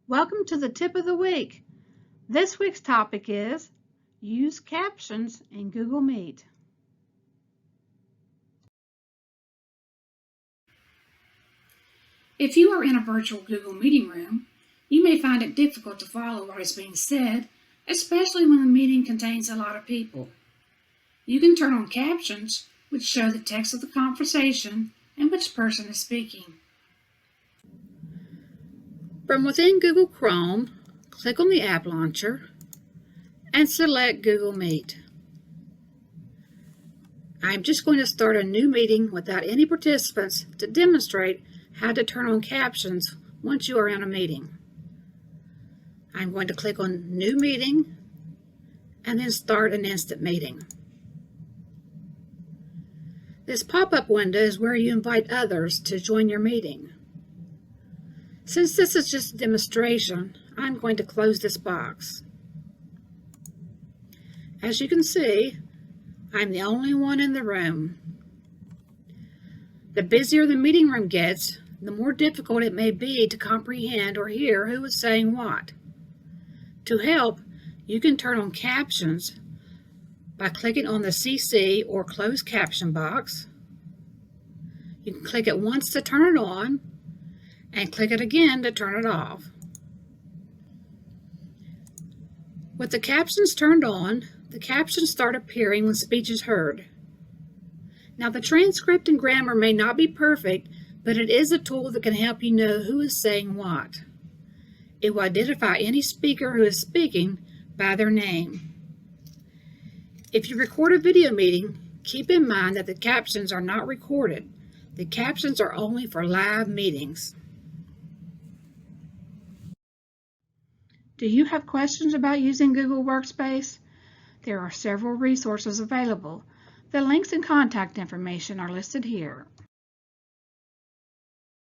Welcome to the tip of the week. This week's topic is use captions in Google Meet. If you are in a virtual Google meeting room, you may find it difficult to follow what is being said, especially when the meeting contains a lot of people. You can turn on captions, which show the text of the conversation and which person is speaking. From within Google Chrome, click on the app launcher and select Google Meet. I'm just going to start a new meeting without any participants to demonstrate how to turn on captions once you are in a meeting. I'm going to click on New Meeting and then Start an Instant Meeting. This pop-up window is where you invite others to join your meeting. Since this is just a demonstration, I'm going to close this box. As you can see, I'm the only one in the room. The busier the meeting room gets, the more difficult it may be to comprehend or hear who is saying what. To help, you can turn on captions by clicking on the CC or closed caption box. You can click it once to turn it on and click it again to turn it off. With the captions turned on, the captions start appearing when speech is heard. Now, the transcript and grammar may not be perfect, but it is a tool that can help you know who is saying what. It will identify any speaker who is speaking by their name. If you record a video meeting, keep in mind that the captions are not recorded. The captions are only for live meetings. Do you have questions about using Google Workspace? There are several resources available. The links and contact information are listed here.